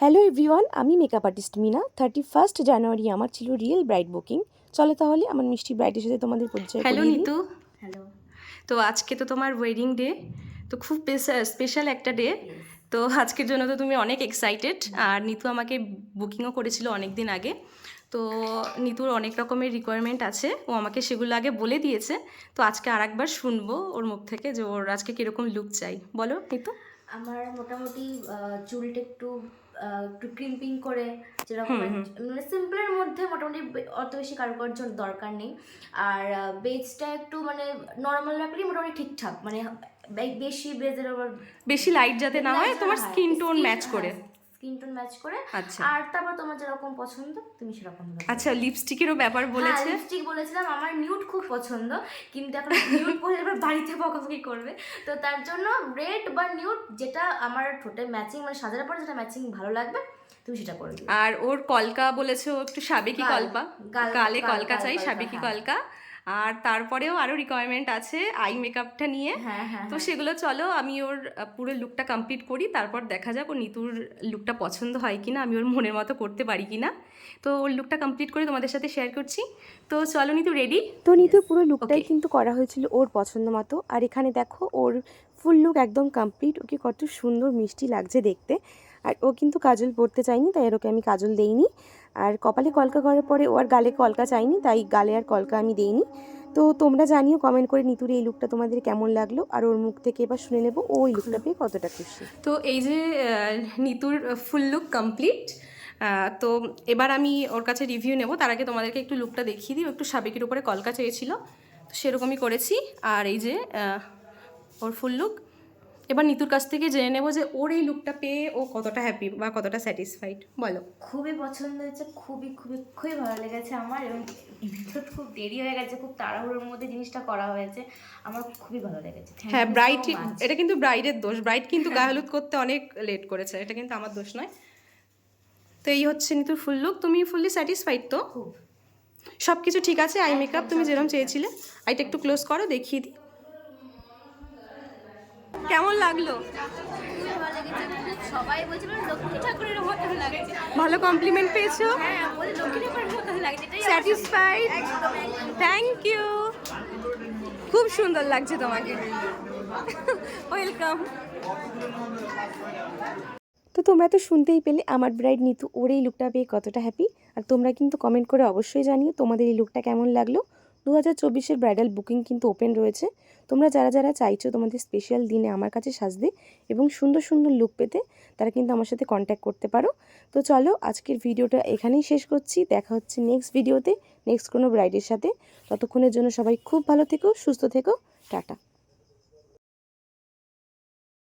Hello everyone, আমি makeup artist Mina. 31 জানুয়ারি আমার ছিল রিয়েল ব্রাইড বুকিং। চলো তাহলে আমার মিষ্টি ব্রাইডের সাথে তোমাদের পরিচয় করিয়ে দিই। হ্যালো নিতু। হ্যালো। তো আজকে তো তোমার ওয়েডিং ডে, তো খুব স্পেশাল একটা ডে। তো আজকের জন্য তো তুমি অনেক এক্সাইটেড। আর নিতু আমাকে বুকিংও করেছিল অনেক দিন আগে। তো নিতুর অনেক রকমের রিকোয়ারমেন্ট আছে, ও আমাকে সেগুলো আগে বলে দিয়েছে। তো আজকে আর একবার শুনবো ওর মুখ থেকে যে ওর আজকে কীরকম লুক চাই। বলো নিতু। আমার মোটামুটি চুলটা একটু একটু ক্রিম্পিং করে, যেরকম মানে সিম্পলের মধ্যে, মোটামুটি অত বেশি কারুকার্য দরকার নেই। আর বেজটা একটু মানে নর্মাল রাখলেই মোটামুটি ঠিকঠাক, মানে বেশি বেজের আবার বেশি লাইট যাতে না হয়, তোমার স্কিন টোন ম্যাচ করে। স্কিন টোন ম্যাচ করে। আচ্ছা। আর তারপর তোমার যেরকম পছন্দ তুমি সেরকম। আচ্ছা, লিপস্টিকেরও ব্যাপার বলেছে। লিপস্টিক বলেছিলাম, আমার নিউড খুব পছন্দ, কিন্তু এখন নিউড পরলে এবার বাড়িতে বকাবকি করবে। তো তার জন্য রেড বা নিউড যেটা আমার ঠোঁটে ম্যাচিং, মানে সাজার পরে যেটা ম্যাচিং ভালো লাগবে তুমি সেটা করে দিও। আর ওর কলকা বলেছে, ও একটু সাবেকি কলকা, গালে কলকা চাই, সাবেকি কলকা। আর তারপরেও আরও রিকোয়ারমেন্ট আছে আই মেকআপটা নিয়ে। তো সেগুলো চলো আমি ওর পুরো লুকটা কমপ্লিট করি, তারপর দেখা যাক ও নিতুর লুকটা পছন্দ হয় কিনা, আমি ওর মনের মতো করতে পারি কিনা। তো ওর লুকটা কমপ্লিট করে তোমাদের সাথে শেয়ার করছি। তো চলো নিতু, রেডি? তো নিতুর পুরো লুকটাই কিন্তু করা হয়েছিল ওর পছন্দ মতো। আর এখানে দেখো ওর ফুল লুক একদম কমপ্লিট। ওকে কত সুন্দর মিষ্টি লাগছে দেখতে। আর ও কিন্তু কাজল পরতে চায়নি, তাই ওকে আমি কাজল দেইনি। আর কপালে কলকা করার পরে ও আর গালে কলকা চাইনি, তাই গালে আর কলকা আমি দেইনি। তো তোমরা জানিও কমেন্ট করে নিতুর এই লুকটা তোমাদের কেমন লাগলো। আর ওর মুখ থেকে এবার শুনে নেবো ও ওই লুকটা পেয়ে কতটা খুশি। তো এই যে নিতুর ফুল লুক কমপ্লিট। তো এবার আমি ওর কাছে রিভিউ নেব, তার আগে তোমাদেরকে একটু লুকটা দেখিয়ে দিই। একটু সাবেকির উপরে কলকা চেয়েছিল, তো সেরকমই করেছি। আর এই যে ওর ফুল লুক। এবার নিতুর কাছ থেকে জেনে নেব যে ওর এই লুকটা পেয়ে ও কতটা হ্যাপি বা কতটা স্যাটিসফাইড। বলো। খুবই পছন্দ হয়েছে, খুবই খুবই খুবই ভালো লেগেছে আমার। এবং ভিডিও খুব দেরি হয়ে গেছে, খুব তাড়াহুড়োর মধ্যে জিনিসটা করা হয়েছে, আমার খুবই ভালো লেগেছে। হ্যাঁ, ব্রাইড, এটা কিন্তু ব্রাইডের দোষ। ব্রাইড কিন্তু গায়ে হলুদ করতে অনেক লেট করেছে, এটা কিন্তু আমার দোষ নয়। তো এই হচ্ছে নিতুর ফুল লুক। তুমি ফুললি স্যাটিসফাইড তো? খুব। সব কিছু ঠিক আছে? আই মেকআপ তুমি যেরকম চেয়েছিলে, আইটা একটু ক্লোজ করো, দেখিয়ে দিই কেমন লাগলো। সবাই বলছিল লক্ষ্মী ঠাকুরের মতো লাগছে। ভালো কমপ্লিমেন্ট পেয়েছো? হ্যাঁ, বলে লক্ষ্মী ঠাকুরের মতো লাগছে। স্যাটিসফাইড? থ্যাংক ইউ, খুব সুন্দর লাগছে তোমাকে। ওয়েলকাম। তো তোমরা তো শুনতেই পেলে আমার ব্রাইড নিতু ওর এই লুকটা পেয়ে কতটা হ্যাপি। আর তোমরা কিন্তু কমেন্ট করে অবশ্যই জানিও তোমাদের এই লুকটা কেমন লাগলো। 2024-এর ব্রাইডাল বুকিং কিন্তু ওপেন রয়েছে। তোমরা যারা যারা চাইছো তোমাদের স্পেশাল দিনে আমার কাছে সাজতে এবং সুন্দর সুন্দর লুক পেতে, তারা কিন্তু আমার সাথে কন্ট্যাক্ট করতে পারো। তো চলো আজকের ভিডিওটা এখানেই শেষ করছি। দেখা হচ্ছে নেক্সট ভিডিওতে, নেক্সট কোনো ব্রাইডের সাথে। ততক্ষণের জন্য সবাই খুব ভালো থেকো, সুস্থ থেকো, টাটা।